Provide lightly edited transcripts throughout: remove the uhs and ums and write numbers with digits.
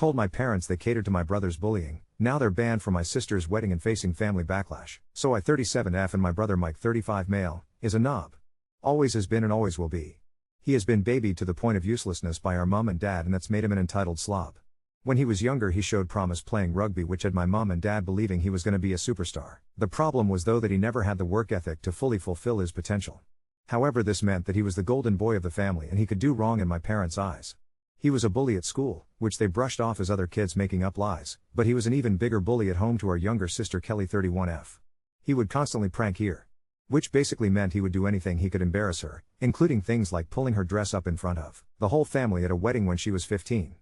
Told my parents they catered to my brother's bullying, now they're banned from my sister's wedding and facing family backlash. So I 37F and my brother Mike 35 male, is a knob. Always has been and always will be. He has been babied to the point of uselessness by our mom and dad, and that's made him an entitled slob. When he was younger he showed promise playing rugby, which had my mom and dad believing he was going to be a superstar. The problem was though that he never had the work ethic to fully fulfill his potential. However, this meant that he was the golden boy of the family and he could do wrong in my parents' eyes. He was a bully at school, which they brushed off as other kids making up lies, but he was an even bigger bully at home to our younger sister Kelly 31F. He would constantly prank her. Which basically meant he would do anything he could embarrass her, including things like pulling her dress up in front of the whole family at a wedding when she was 15.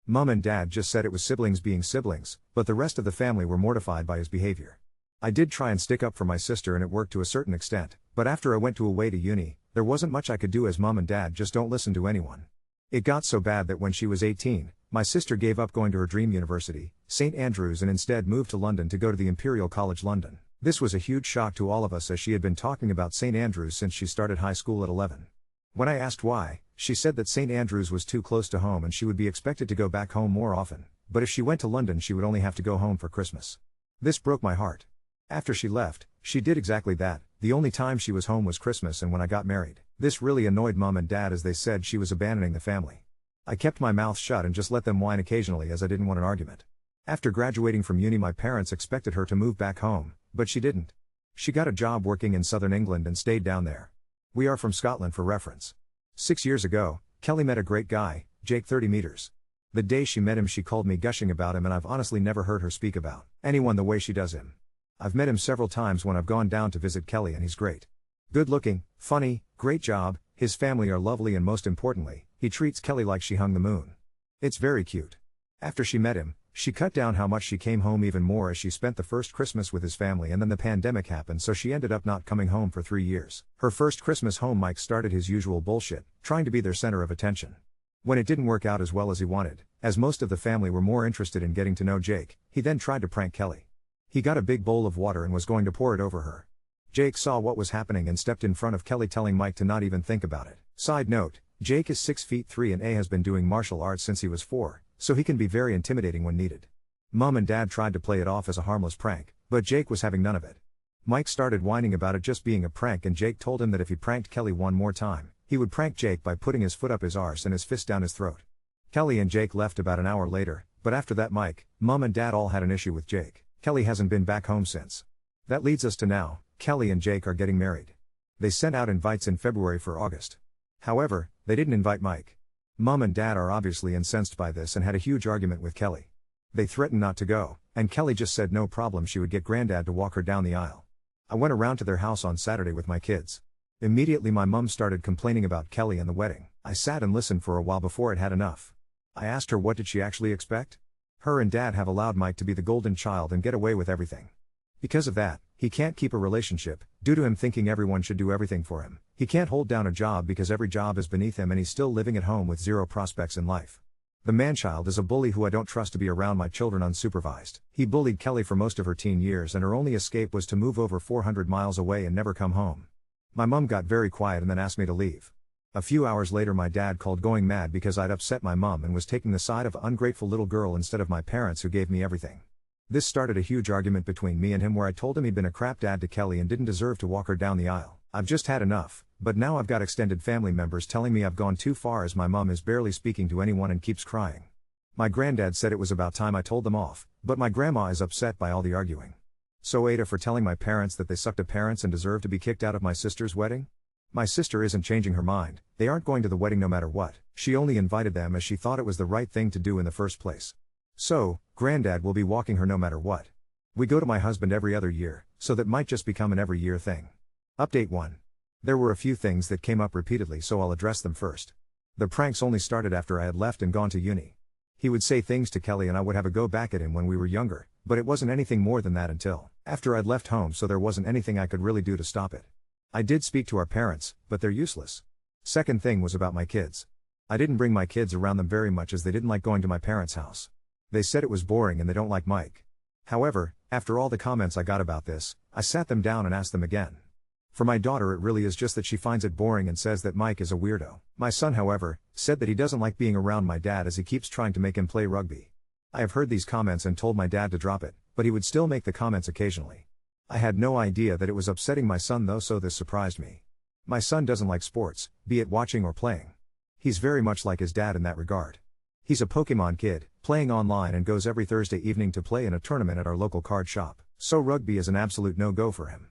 Mom and dad just said it was siblings being siblings, but the rest of the family were mortified by his behavior. I did try and stick up for my sister and it worked to a certain extent, but after I went away to uni, there wasn't much I could do as mom and dad just don't listen to anyone. It got so bad that when she was 18, my sister gave up going to her dream university, St Andrews, and instead moved to London to go to the Imperial College London. This was a huge shock to all of us as she had been talking about St Andrews since she started high school at 11. When I asked why, she said that St Andrews was too close to home and she would be expected to go back home more often, but if she went to London she would only have to go home for Christmas. This broke my heart. After she left, she did exactly that. The only time she was home was Christmas and when I got married. This really annoyed mom and dad as they said she was abandoning the family. I kept my mouth shut and just let them whine occasionally as I didn't want an argument. After graduating from uni my parents expected her to move back home, but she didn't. She got a job working in southern England and stayed down there. We are from Scotland for reference. 6 years ago, Kelly met a great guy, Jake 30 meters. The day she met him she called me gushing about him and I've honestly never heard her speak about anyone the way she does him. I've met him several times when I've gone down to visit Kelly and he's great. Good looking, funny, great job, his family are lovely and most importantly, he treats Kelly like she hung the moon. It's very cute. After she met him, she cut down how much she came home even more as she spent the first Christmas with his family and then the pandemic happened so she ended up not coming home for 3 years. Her first Christmas home Mike started his usual bullshit, trying to be their center of attention. When it didn't work out as well as he wanted, as most of the family were more interested in getting to know Jake, he then tried to prank Kelly. He got a big bowl of water and was going to pour it over her. Jake saw what was happening and stepped in front of Kelly telling Mike to not even think about it. Side note, Jake is 6'3" and has been doing martial arts since he was 4, so he can be very intimidating when needed. Mom and dad tried to play it off as a harmless prank, but Jake was having none of it. Mike started whining about it just being a prank and Jake told him that if he pranked Kelly one more time, he would prank Jake by putting his foot up his arse and his fist down his throat. Kelly and Jake left about an hour later, but after that Mike, Mom and dad all had an issue with Jake. Kelly hasn't been back home since. That leads us to now, Kelly and Jake are getting married. They sent out invites in February for August. However, they didn't invite Mike. Mom and dad are obviously incensed by this and had a huge argument with Kelly. They threatened not to go, and Kelly just said no problem she would get granddad to walk her down the aisle. I went around to their house on Saturday with my kids. Immediately my mom started complaining about Kelly and the wedding. I sat and listened for a while before it had enough. I asked her what did she actually expect? Her and dad have allowed Mike to be the golden child and get away with everything. Because of that, he can't keep a relationship, due to him thinking everyone should do everything for him. He can't hold down a job because every job is beneath him and he's still living at home with zero prospects in life. The man-child is a bully who I don't trust to be around my children unsupervised. He bullied Kelly for most of her teen years and her only escape was to move over 400 miles away and never come home. My mom got very quiet and then asked me to leave. A few hours later my dad called going mad because I'd upset my mom and was taking the side of an ungrateful little girl instead of my parents who gave me everything. This started a huge argument between me and him where I told him he'd been a crap dad to Kelly and didn't deserve to walk her down the aisle. I've just had enough, but now I've got extended family members telling me I've gone too far as my mom is barely speaking to anyone and keeps crying. My granddad said it was about time I told them off, but my grandma is upset by all the arguing. So Ada for telling my parents that they sucked at parents and deserve to be kicked out of my sister's wedding? My sister isn't changing her mind, they aren't going to the wedding no matter what, she only invited them as she thought it was the right thing to do in the first place. So, granddad will be walking her no matter what. We go to my husband every other year, so that might just become an every year thing. Update 1. There were a few things that came up repeatedly so I'll address them first. The pranks only started after I had left and gone to uni. He would say things to Kelly and I would have a go back at him when we were younger, but it wasn't anything more than that until after I'd left home so there wasn't anything I could really do to stop it. I did speak to our parents, but they're useless. Second thing was about my kids. I didn't bring my kids around them very much as they didn't like going to my parents' house. They said it was boring and they don't like Mike. However, after all the comments I got about this, I sat them down and asked them again. For my daughter it really is just that she finds it boring and says that Mike is a weirdo. My son however, said that he doesn't like being around my dad as he keeps trying to make him play rugby. I have heard these comments and told my dad to drop it, but he would still make the comments occasionally. I had no idea that it was upsetting my son though, so this surprised me. My son doesn't like sports, be it watching or playing. He's very much like his dad in that regard. He's a Pokemon kid, playing online and goes every Thursday evening to play in a tournament at our local card shop, so rugby is an absolute no-go for him.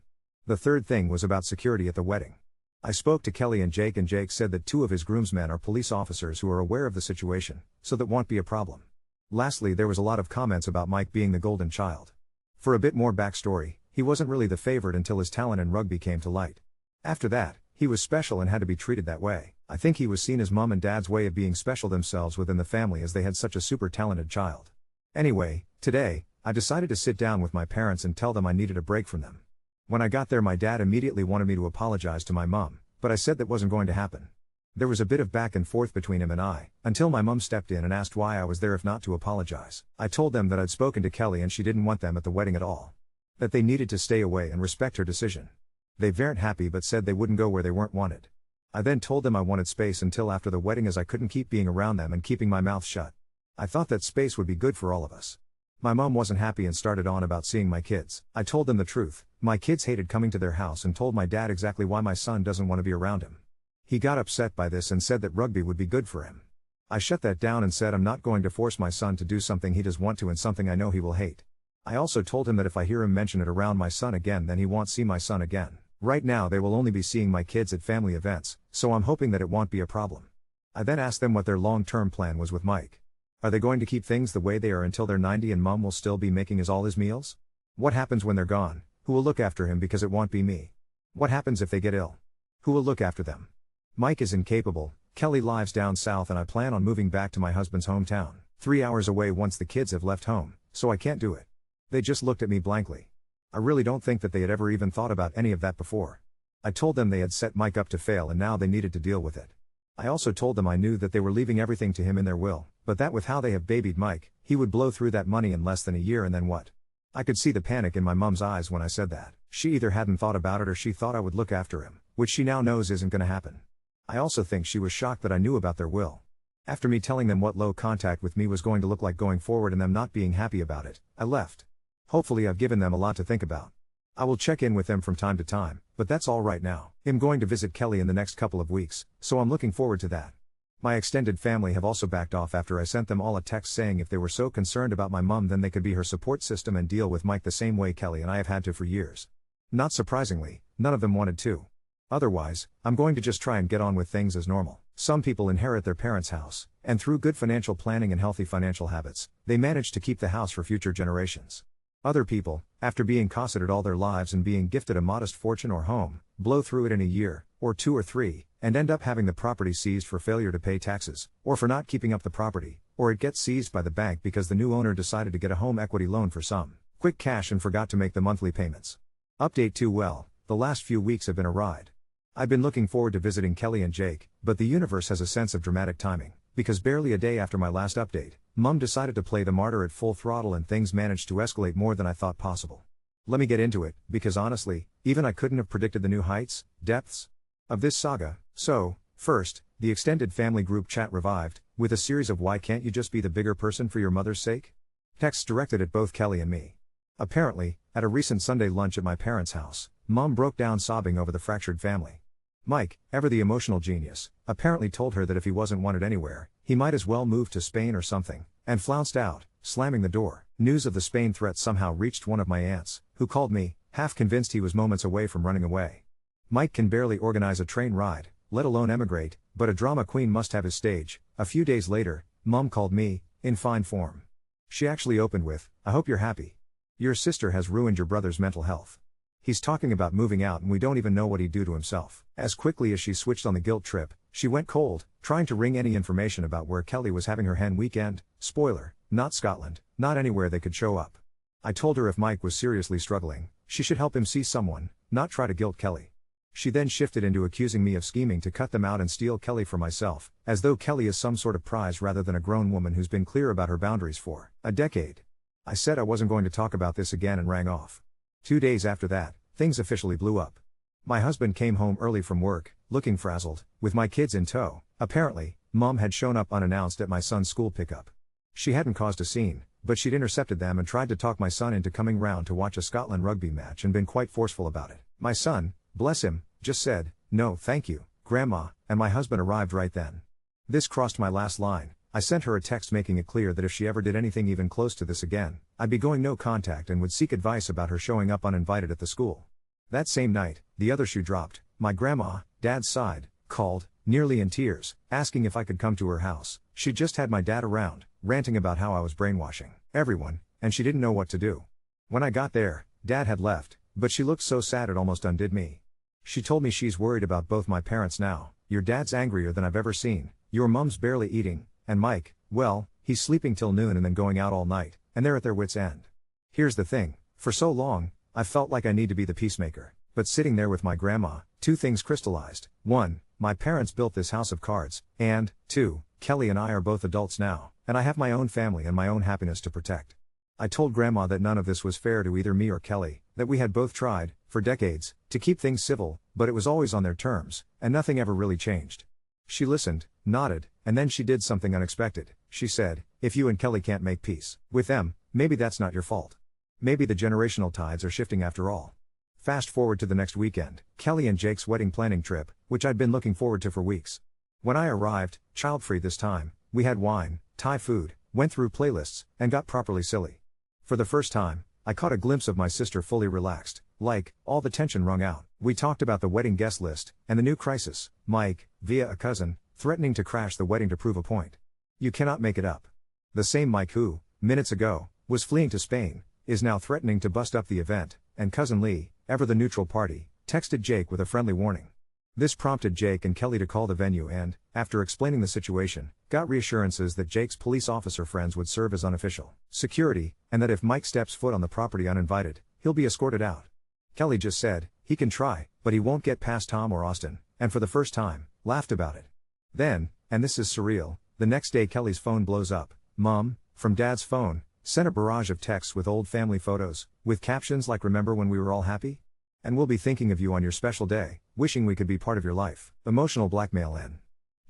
The third thing was about security at the wedding. I spoke to Kelly and Jake said that 2 of his groomsmen are police officers who are aware of the situation, so that won't be a problem. Lastly, there was a lot of comments about Mike being the golden child. For a bit more backstory, he wasn't really the favorite until his talent in rugby came to light. After that, he was special and had to be treated that way. I think he was seen as mom and dad's way of being special themselves within the family as they had such a super talented child. Anyway, today, I decided to sit down with my parents and tell them I needed a break from them. When I got there, my dad immediately wanted me to apologize to my mom, but I said that wasn't going to happen. There was a bit of back and forth between him and I, until my mom stepped in and asked why I was there if not to apologize. I told them that I'd spoken to Kelly and she didn't want them at the wedding at all. That they needed to stay away and respect her decision. They weren't happy but said they wouldn't go where they weren't wanted. I then told them I wanted space until after the wedding as I couldn't keep being around them and keeping my mouth shut. I thought that space would be good for all of us. My mom wasn't happy and started on about seeing my kids. I told them the truth. My kids hated coming to their house and told my dad exactly why my son doesn't want to be around him. He got upset by this and said that rugby would be good for him. I shut that down and said I'm not going to force my son to do something he does want to and something I know he will hate. I also told him that if I hear him mention it around my son again then he won't see my son again. Right now they will only be seeing my kids at family events, so I'm hoping that it won't be a problem. I then asked them what their long-term plan was with Mike. Are they going to keep things the way they are until they're 90 and mom will still be making all his meals? What happens when they're gone? Who will look after him because it won't be me? What happens if they get ill? Who will look after them? Mike is incapable. Kelly lives down south and I plan on moving back to my husband's hometown, 3 hours away once the kids have left home, so I can't do it. They just looked at me blankly. I really don't think that they had ever even thought about any of that before. I told them they had set Mike up to fail and now they needed to deal with it. I also told them I knew that they were leaving everything to him in their will, but that with how they have babied Mike, he would blow through that money in less than a year and then what? I could see the panic in my mom's eyes when I said that. She either hadn't thought about it or she thought I would look after him, which she now knows isn't going to happen. I also think she was shocked that I knew about their will. After me telling them what low contact with me was going to look like going forward and them not being happy about it, I left. Hopefully I've given them a lot to think about. I will check in with them from time to time, but that's all right now. I'm going to visit Kelly in the next couple of weeks, so I'm looking forward to that. My extended family have also backed off after I sent them all a text saying if they were so concerned about my mom then they could be her support system and deal with Mike the same way Kelly and I have had to for years. Not surprisingly, none of them wanted to. Otherwise, I'm going to just try and get on with things as normal. Some people inherit their parents' house, and through good financial planning and healthy financial habits, they manage to keep the house for future generations. Other people, after being cosseted all their lives and being gifted a modest fortune or home, blow through it in a year, or 2 or 3, and end up having the property seized for failure to pay taxes, or for not keeping up the property, or it gets seized by the bank because the new owner decided to get a home equity loan for some quick cash and forgot to make the monthly payments. Update too well, the last few weeks have been a ride. I've been looking forward to visiting Kelly and Jake, but the universe has a sense of dramatic timing, because barely a day after my last update, Mom decided to play the martyr at full throttle and things managed to escalate more than I thought possible. Let me get into it, because honestly, even I couldn't have predicted the new heights, depths of this saga. So, first, the extended family group chat revived, with a series of "why can't you just be the bigger person for your mother's sake?" texts directed at both Kelly and me. Apparently, at a recent Sunday lunch at my parents' house, Mom broke down sobbing over the fractured family. Mike, ever the emotional genius, apparently told her that if he wasn't wanted anywhere, he might as well move to Spain or something, and flounced out, slamming the door. News of the Spain threat somehow reached one of my aunts, who called me, half convinced he was moments away from running away. Mike can barely organize a train ride, let alone emigrate, but a drama queen must have his stage. A few days later, Mom called me, in fine form. She actually opened with, "I hope you're happy. Your sister has ruined your brother's mental health. He's talking about moving out and we don't even know what he'd do to himself." As quickly as she switched on the guilt trip, she went cold, trying to wring any information about where Kelly was having her hen weekend. Spoiler, not Scotland, not anywhere they could show up. I told her if Mike was seriously struggling, she should help him see someone, not try to guilt Kelly. She then shifted into accusing me of scheming to cut them out and steal Kelly for myself, as though Kelly is some sort of prize rather than a grown woman who's been clear about her boundaries for a decade. I said I wasn't going to talk about this again and rang off. 2 days after that, things officially blew up. My husband came home early from work, looking frazzled, with my kids in tow. Apparently, Mom had shown up unannounced at my son's school pickup. She hadn't caused a scene, but she'd intercepted them and tried to talk my son into coming round to watch a Scotland rugby match and been quite forceful about it. My son, bless him, just said, "No, thank you, Grandma," and my husband arrived right then. This crossed my last line. I sent her a text making it clear that if she ever did anything even close to this again, I'd be going no contact and would seek advice about her showing up uninvited at the school. That same night, the other shoe dropped. My grandma, Dad's side, called, nearly in tears, asking if I could come to her house. She just had my dad around, ranting about how I was brainwashing everyone, and she didn't know what to do. When I got there, Dad had left, but she looked so sad it almost undid me. She told me she's worried about both my parents now. Your dad's angrier than I've ever seen, your mum's barely eating, and Mike, well, he's sleeping till noon and then going out all night, and they're at their wits' end. Here's the thing, for so long, I felt like I need to be the peacemaker, but sitting there with my grandma, two things crystallized. 1, my parents built this house of cards, and 2, Kelly and I are both adults now, and I have my own family and my own happiness to protect. I told Grandma that none of this was fair to either me or Kelly, that we had both tried, for decades, to keep things civil, but it was always on their terms, and nothing ever really changed. She listened, nodded, and then she did something unexpected. She said, "If you and Kelly can't make peace with them, maybe that's not your fault. Maybe the generational tides are shifting after all." Fast forward to the next weekend, Kelly and Jake's wedding planning trip, which I'd been looking forward to for weeks. When I arrived, child-free this time, we had wine, Thai food, went through playlists, and got properly silly. For the first time, I caught a glimpse of my sister fully relaxed, like, all the tension wrung out. We talked about the wedding guest list, and the new crisis, Mike, via a cousin, threatening to crash the wedding to prove a point. You cannot make it up. The same Mike who, minutes ago, was fleeing to Spain, is now threatening to bust up the event, and cousin Lee, ever the neutral party, texted Jake with a friendly warning. This prompted Jake and Kelly to call the venue and, after explaining the situation, got reassurances that Jake's police officer friends would serve as unofficial security, and that if Mike steps foot on the property uninvited, he'll be escorted out. Kelly just said, "He can try, but he won't get past Tom or Austin," and for the first time, laughed about it. Then, and this is surreal, the next day Kelly's phone blows up. Mom, from Dad's phone, sent a barrage of texts with old family photos, with captions like "Remember when we were all happy? And we'll be thinking of you on your special day, wishing we could be part of your life." Emotional blackmail in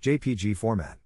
JPG format.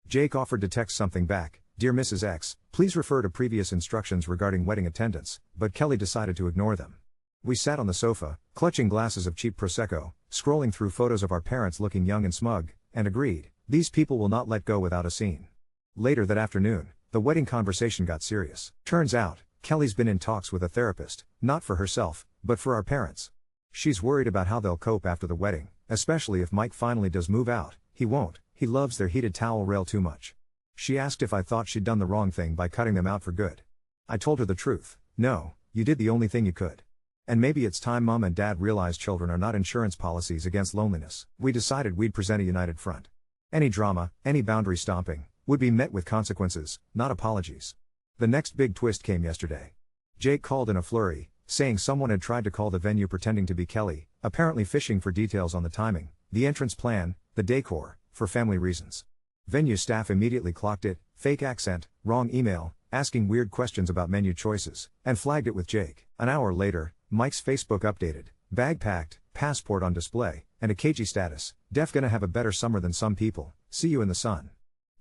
Jake offered to text something back, "Dear Mrs. X, please refer to previous instructions regarding wedding attendance," but Kelly decided to ignore them. We sat on the sofa, clutching glasses of cheap Prosecco, scrolling through photos of our parents looking young and smug, and agreed, these people will not let go without a scene. Later that afternoon, the wedding conversation got serious. Turns out, Kelly's been in talks with a therapist, not for herself, but for our parents. She's worried about how they'll cope after the wedding, especially if Mike finally does move out. He won't, he loves their heated towel rail too much. She asked if I thought she'd done the wrong thing by cutting them out for good. I told her the truth. No, you did the only thing you could. And maybe it's time Mom and Dad realized children are not insurance policies against loneliness. We decided we'd present a united front. Any drama, any boundary stomping, would be met with consequences, not apologies. The next big twist came yesterday. Jake called in a flurry, saying someone had tried to call the venue pretending to be Kelly, apparently fishing for details on the timing, the entrance plan, the decor, for family reasons. Venue staff immediately clocked it, fake accent, wrong email, asking weird questions about menu choices, and flagged it with Jake. An hour later, Mike's Facebook updated, bag packed, passport on display, and a cagey status, "Def gonna have a better summer than some people, see you in the sun."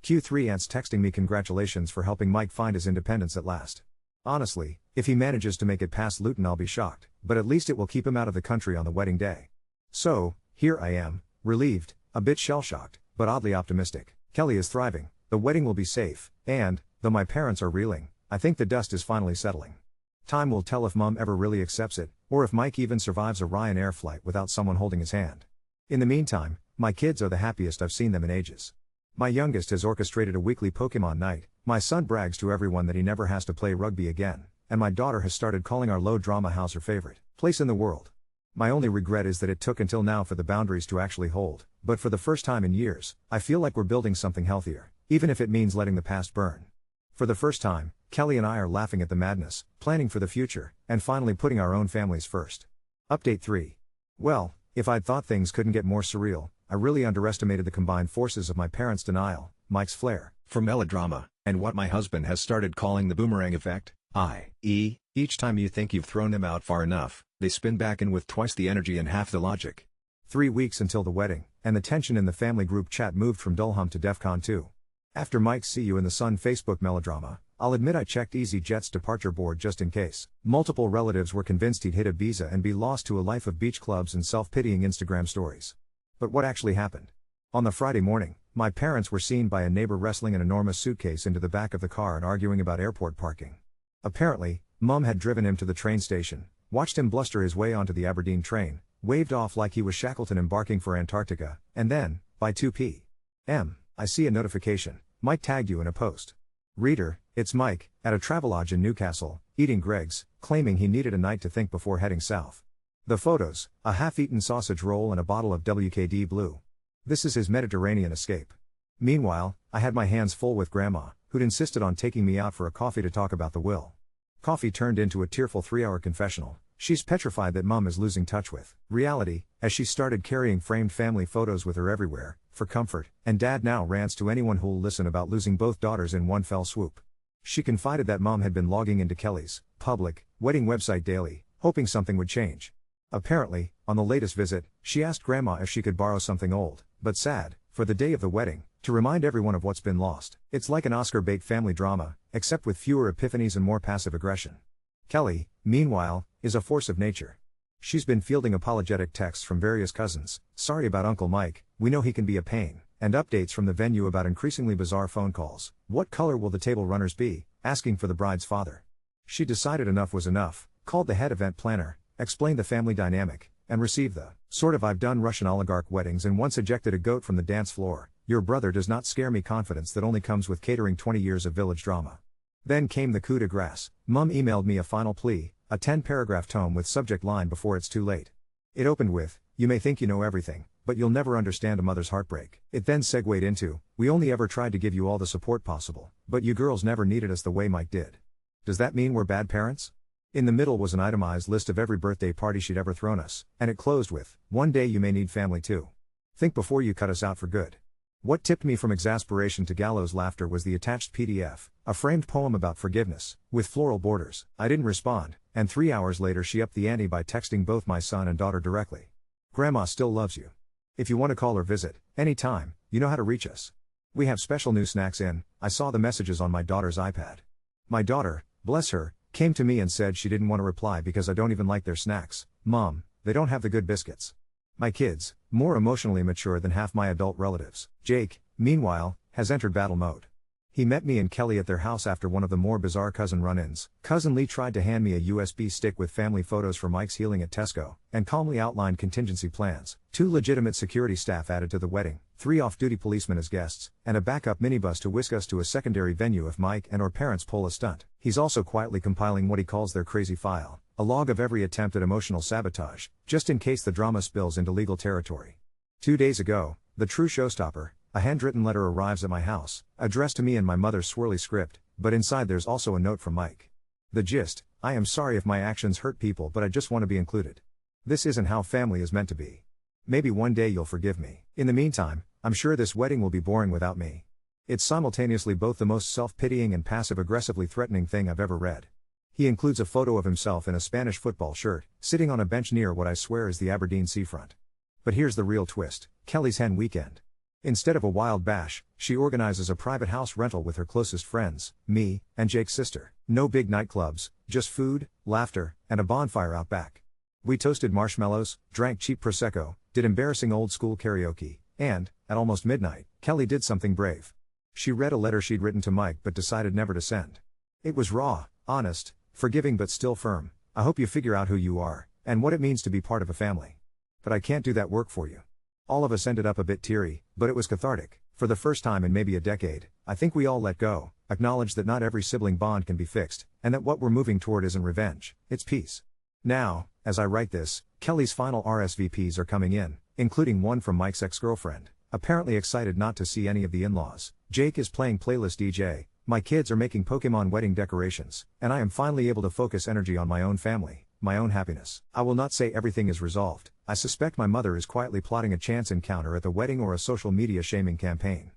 Q3 ants texting me congratulations for helping Mike find his independence at last. Honestly, if he manages to make it past Luton I'll be shocked, but at least it will keep him out of the country on the wedding day. So, here I am, relieved, a bit shell-shocked, but oddly optimistic. Kelly is thriving, the wedding will be safe, and, though my parents are reeling, I think the dust is finally settling. Time will tell if Mom ever really accepts it, or if Mike even survives a Ryanair flight without someone holding his hand. In the meantime, my kids are the happiest I've seen them in ages. My youngest has orchestrated a weekly Pokemon night, my son brags to everyone that he never has to play rugby again, and my daughter has started calling our low-drama house her favorite place in the world. My only regret is that it took until now for the boundaries to actually hold, but for the first time in years, I feel like we're building something healthier, even if it means letting the past burn. For the first time, Kelly and I are laughing at the madness, planning for the future, and finally putting our own families first. Update 3. Well, if I'd thought things couldn't get more surreal, I really underestimated the combined forces of my parents' denial, Mike's flair for melodrama, and what my husband has started calling the boomerang effect, i.e., each time you think you've thrown them out far enough, they spin back in with twice the energy and half the logic. 3 weeks until the wedding, and the tension in the family group chat moved from Dulham to DEFCON 2. After Mike's "See You in the Sun" Facebook melodrama, I'll admit I checked EasyJet's departure board just in case. Multiple relatives were convinced he'd hit Ibiza and be lost to a life of beach clubs and self-pitying Instagram stories. But what actually happened? On the Friday morning, my parents were seen by a neighbor wrestling an enormous suitcase into the back of the car and arguing about airport parking. Apparently, Mum had driven him to the train station, watched him bluster his way onto the Aberdeen train, waved off like he was Shackleton embarking for Antarctica, and then, by 2 p.m., I see a notification. Mike tagged you in a post. Reader, it's Mike, at a Travelodge in Newcastle, eating Greggs, claiming he needed a night to think before heading south. The photos, a half-eaten sausage roll and a bottle of WKD Blue. This is his Mediterranean escape. Meanwhile, I had my hands full with Grandma, who'd insisted on taking me out for a coffee to talk about the will. Coffee turned into a tearful 3-hour confessional. She's petrified that Mum is losing touch with reality, as she started carrying framed family photos with her everywhere, for comfort, and Dad now rants to anyone who'll listen about losing both daughters in one fell swoop. She confided that Mum had been logging into Kelly's public wedding website daily, hoping something would change. Apparently, on the latest visit, she asked Grandma if she could borrow something old, but sad, for the day of the wedding, to remind everyone of what's been lost. It's like an Oscar bait family drama, except with fewer epiphanies and more passive aggression. Kelly, meanwhile, is a force of nature. She's been fielding apologetic texts from various cousins, sorry about Uncle Mike, we know he can be a pain, and updates from the venue about increasingly bizarre phone calls. What color will the table runners be? Asking for the bride's father. She decided enough was enough, called the head event planner, explained the family dynamic, and received the sort of I've done Russian oligarch weddings and once ejected a goat from the dance floor, your brother does not scare me confidence that only comes with catering 20 years of village drama. Then came the coup de grace. Mum emailed me a final plea, a 10-paragraph tome with subject line before it's too late. It opened with, you may think you know everything, but you'll never understand a mother's heartbreak. It then segued into, we only ever tried to give you all the support possible, but you girls never needed us the way Mike did. Does that mean we're bad parents? In the middle was an itemized list of every birthday party she'd ever thrown us, and it closed with, one day you may need family too. Think before you cut us out for good. What tipped me from exasperation to gallows laughter was the attached PDF, a framed poem about forgiveness, with floral borders. I didn't respond, and 3 hours later she upped the ante by texting both my son and daughter directly. Grandma still loves you. If you want to call or visit, anytime, you know how to reach us. We have special new snacks in. I saw the messages on my daughter's iPad. My daughter, bless her, came to me and said she didn't want to reply because I don't even like their snacks. Mom, they don't have the good biscuits. My kids, more emotionally mature than half my adult relatives. Jake, meanwhile, has entered battle mode. He met me and Kelly at their house after one of the more bizarre cousin run-ins. Cousin Lee tried to hand me a USB stick with family photos for Mike's healing at Tesco, and calmly outlined contingency plans. 2 legitimate security staff added to the wedding, 3 off-duty policemen as guests, and a backup minibus to whisk us to a secondary venue if Mike and or parents pull a stunt. He's also quietly compiling what he calls their crazy file, a log of every attempt at emotional sabotage, just in case the drama spills into legal territory. 2 days ago, the true showstopper, a handwritten letter arrives at my house, addressed to me in my mother's swirly script, but inside there's also a note from Mike. The gist, I am sorry if my actions hurt people but I just want to be included. This isn't how family is meant to be. Maybe one day you'll forgive me. In the meantime, I'm sure this wedding will be boring without me. It's simultaneously both the most self-pitying and passive-aggressively threatening thing I've ever read. He includes a photo of himself in a Spanish football shirt, sitting on a bench near what I swear is the Aberdeen seafront. But here's the real twist, Kelly's hen weekend. Instead of a wild bash, she organizes a private house rental with her closest friends, me, and Jake's sister. No big nightclubs, just food, laughter, and a bonfire out back. We toasted marshmallows, drank cheap Prosecco, did embarrassing old school karaoke, and, at almost midnight, Kelly did something brave. She read a letter she'd written to Mike but decided never to send. It was raw, honest, forgiving but still firm. I hope you figure out who you are, and what it means to be part of a family. But I can't do that work for you. All of us ended up a bit teary, but it was cathartic. For the first time in maybe a decade, I think we all let go, acknowledge that not every sibling bond can be fixed, and that what we're moving toward isn't revenge, it's peace. Now, as I write this, Kelly's final RSVPs are coming in, including one from Mike's ex-girlfriend, apparently excited not to see any of the in-laws. Jake is playing playlist DJ, my kids are making Pokemon wedding decorations, and I am finally able to focus energy on my own family, my own happiness. I will not say everything is resolved. I suspect my mother is quietly plotting a chance encounter at the wedding or a social media shaming campaign.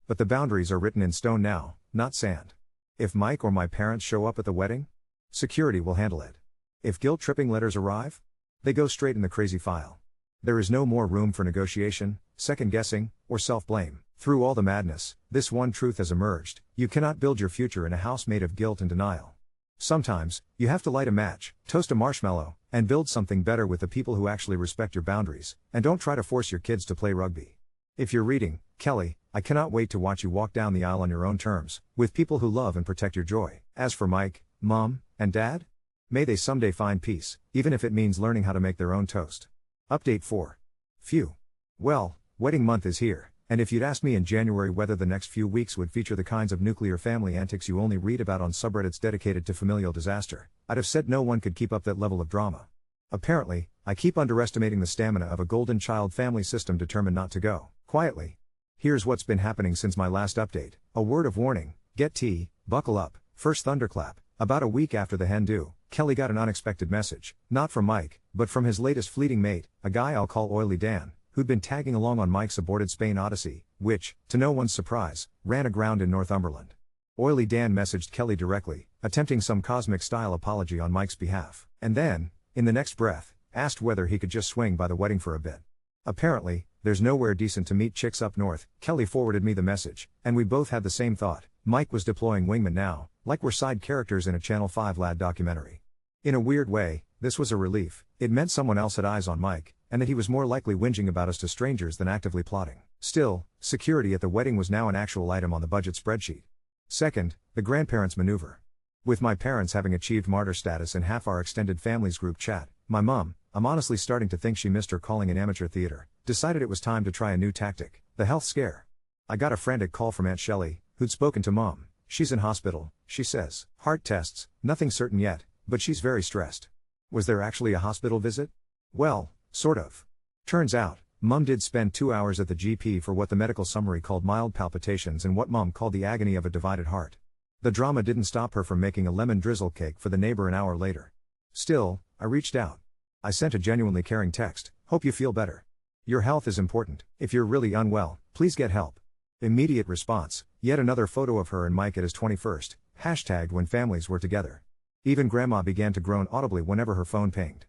But the boundaries are written in stone now, not sand. If Mike or my parents show up at the wedding, security will handle it. If guilt-tripping letters arrive, they go straight in the crazy file. There is no more room for negotiation, second-guessing, or self-blame. Through all the madness, this one truth has emerged: you cannot build your future in a house made of guilt and denial. Sometimes, you have to light a match, toast a marshmallow, and build something better with the people who actually respect your boundaries, and don't try to force your kids to play rugby. If you're reading, Kelly, I cannot wait to watch you walk down the aisle on your own terms, with people who love and protect your joy. As for Mike, Mom, and Dad, may they someday find peace, even if it means learning how to make their own toast. Update 4. Phew. Well, wedding month is here. And if you'd asked me in January whether the next few weeks would feature the kinds of nuclear family antics you only read about on subreddits dedicated to familial disaster, I'd have said no one could keep up that level of drama. Apparently, I keep underestimating the stamina of a golden child family system determined not to go quietly. Here's what's been happening since my last update. A word of warning: get tea, buckle up. First thunderclap. About a week after the hen do, Kelly got an unexpected message, not from Mike, but from his latest fleeting mate, a guy I'll call Oily Dan, who'd been tagging along on Mike's aborted Spain odyssey, which, to no one's surprise, ran aground in Northumberland. Oily Dan messaged Kelly directly, attempting some cosmic-style apology on Mike's behalf, and then, in the next breath, asked whether he could just swing by the wedding for a bit. Apparently, there's nowhere decent to meet chicks up north. Kelly forwarded me the message, and we both had the same thought: Mike was deploying wingmen now, like we're side characters in a Channel 5 lad documentary. In a weird way, this was a relief. It meant someone else had eyes on Mike, and that he was more likely whinging about us to strangers than actively plotting. Still, security at the wedding was now an actual item on the budget spreadsheet. Second, the grandparents' maneuver. With my parents having achieved martyr status in half our extended family's group chat, my mom, I'm honestly starting to think she missed her calling in amateur theater, decided it was time to try a new tactic: the health scare. I got a frantic call from Aunt Shelley, who'd spoken to Mom. She's in hospital, she says. Heart tests, nothing certain yet, but she's very stressed. Was there actually a hospital visit? Well, sort of. Turns out, Mom did spend 2 hours at the GP for what the medical summary called mild palpitations and what Mom called the agony of a divided heart. The drama didn't stop her from making a lemon drizzle cake for the neighbor an hour later. Still, I reached out. I sent a genuinely caring text: hope you feel better. Your health is important. If you're really unwell, please get help. Immediate response: yet another photo of her and Mike at his 21st, hashtagged when families were together. Even Grandma began to groan audibly whenever her phone pinged.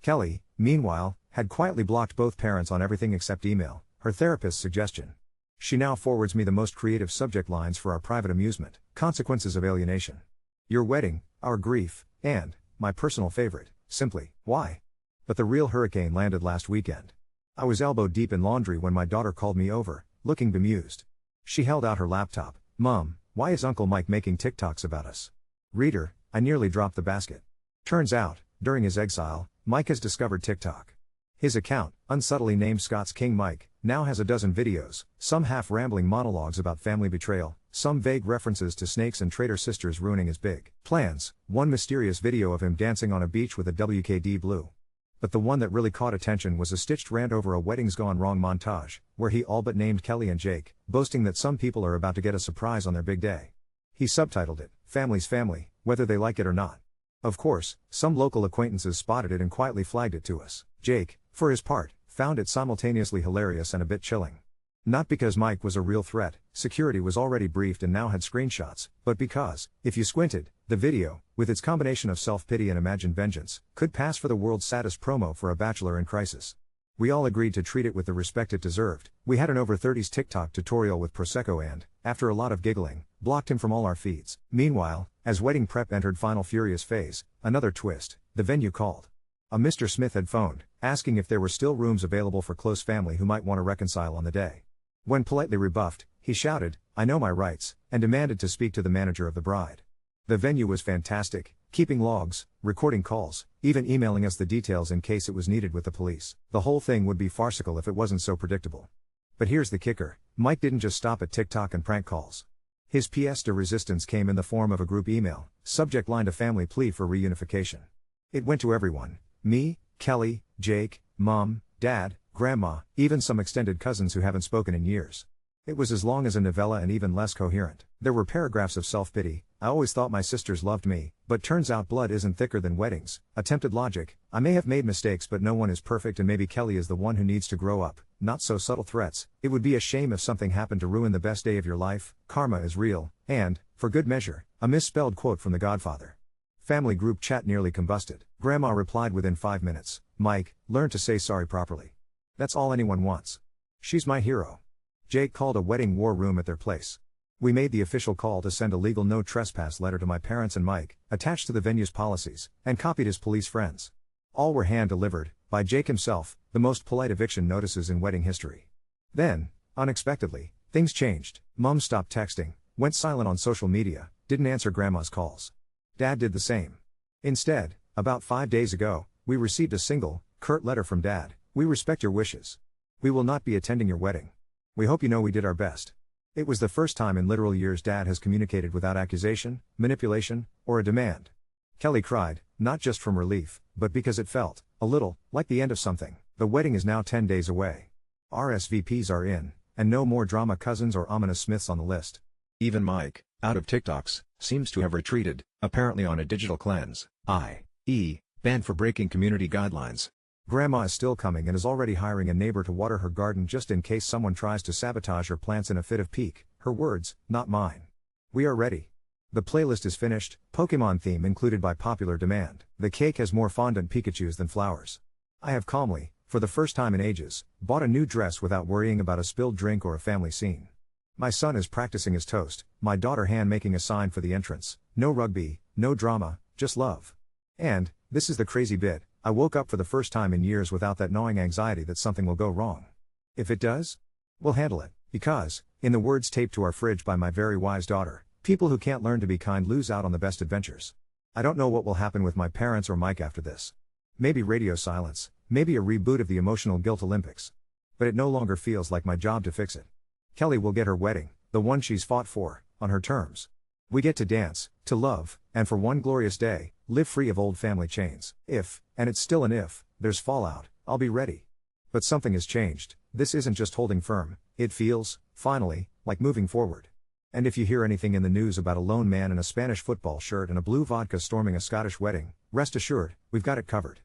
Kelly, meanwhile, had quietly blocked both parents on everything except email, her therapist's suggestion. She now forwards me the most creative subject lines for our private amusement: consequences of alienation. Your wedding, our grief, and, my personal favorite, simply, why? But the real hurricane landed last weekend. I was elbow deep in laundry when my daughter called me over, looking bemused. She held out her laptop. Mom, why is Uncle Mike making TikToks about us? Reader, I nearly dropped the basket. Turns out, during his exile, Mike has discovered TikTok. His account, unsubtly named Scott's King Mike, now has a dozen videos, some half-rambling monologues about family betrayal, some vague references to snakes and traitor sisters ruining his big plans, one mysterious video of him dancing on a beach with a WKD blue. But the one that really caught attention was a stitched rant over a wedding's gone wrong montage, where he all but named Kelly and Jake, boasting that some people are about to get a surprise on their big day. He subtitled it, "Family's Family, Whether They Like It or Not." Of course, some local acquaintances spotted it and quietly flagged it to us. Jake, for his part, found it simultaneously hilarious and a bit chilling. Not because Mike was a real threat, security was already briefed and now had screenshots, but because, if you squinted, the video, with its combination of self-pity and imagined vengeance, could pass for the world's saddest promo for a bachelor in crisis. We all agreed to treat it with the respect it deserved. We had an over-30s TikTok tutorial with Prosecco and, after a lot of giggling, blocked him from all our feeds. Meanwhile, as wedding prep entered final furious phase, another twist: the venue called. A Mr. Smith had phoned, asking if there were still rooms available for close family who might want to reconcile on the day. When politely rebuffed, he shouted, "I know my rights," and demanded to speak to the manager of the bride. The venue was fantastic, keeping logs, recording calls, even emailing us the details in case it was needed with the police. The whole thing would be farcical if it wasn't so predictable. But here's the kicker: Mike didn't just stop at TikTok and prank calls. His pièce de resistance came in the form of a group email, subject line: a family plea for reunification. It went to everyone: me, Kelly, Jake, Mom, Dad, Grandma, even some extended cousins who haven't spoken in years. It was as long as a novella and even less coherent. There were paragraphs of self-pity: "I always thought my sisters loved me, but turns out blood isn't thicker than weddings." Attempted logic: "I may have made mistakes but no one is perfect and maybe Kelly is the one who needs to grow up." Not so subtle threats: "It would be a shame if something happened to ruin the best day of your life, karma is real." And, for good measure, a misspelled quote from The Godfather. Family group chat nearly combusted. Grandma replied within 5 minutes: "Mike, learn to say sorry properly. That's all anyone wants. She's my hero." Jake called a wedding war room at their place. We made the official call to send a legal no trespass letter to my parents and Mike, attached to the venue's policies, and copied his police friends. All were hand-delivered, by Jake himself, the most polite eviction notices in wedding history. Then, unexpectedly, things changed. Mom stopped texting, went silent on social media, didn't answer grandma's calls. Dad did the same. Instead, about 5 days ago, we received a single, curt letter from Dad. We respect your wishes. We will not be attending your wedding. We hope you know we did our best. It was the first time in literal years Dad has communicated without accusation, manipulation, or a demand. Kelly cried, not just from relief, but because it felt, a little, like the end of something. The wedding is now 10 days away. RSVPs are in, and no more drama cousins or ominous Smiths on the list. Even Mike, out of TikToks, seems to have retreated, apparently on a digital cleanse, i.e., banned for breaking community guidelines. Grandma is still coming and is already hiring a neighbor to water her garden just in case someone tries to sabotage her plants in a fit of pique. Her words, not mine. We are ready. The playlist is finished, Pokemon theme included by popular demand. The cake has more fondant Pikachus than flowers. I have calmly, for the first time in ages, bought a new dress without worrying about a spilled drink or a family scene. My son is practicing his toast, my daughter hand-making a sign for the entrance. No rugby, no drama, just love. And, this is the crazy bit, I woke up for the first time in years without that gnawing anxiety that something will go wrong. If it does, we'll handle it, because, in the words taped to our fridge by my very wise daughter, people who can't learn to be kind lose out on the best adventures. I don't know what will happen with my parents or Mike after this. Maybe radio silence, maybe a reboot of the emotional guilt Olympics. But it no longer feels like my job to fix it. Kelly will get her wedding, the one she's fought for, on her terms. We get to dance, to love, and for one glorious day, live free of old family chains. If, and it's still an if, there's fallout, I'll be ready. But something has changed. This isn't just holding firm, it feels, finally, like moving forward. And if you hear anything in the news about a lone man in a Spanish football shirt and a blue vodka storming a Scottish wedding, rest assured, we've got it covered.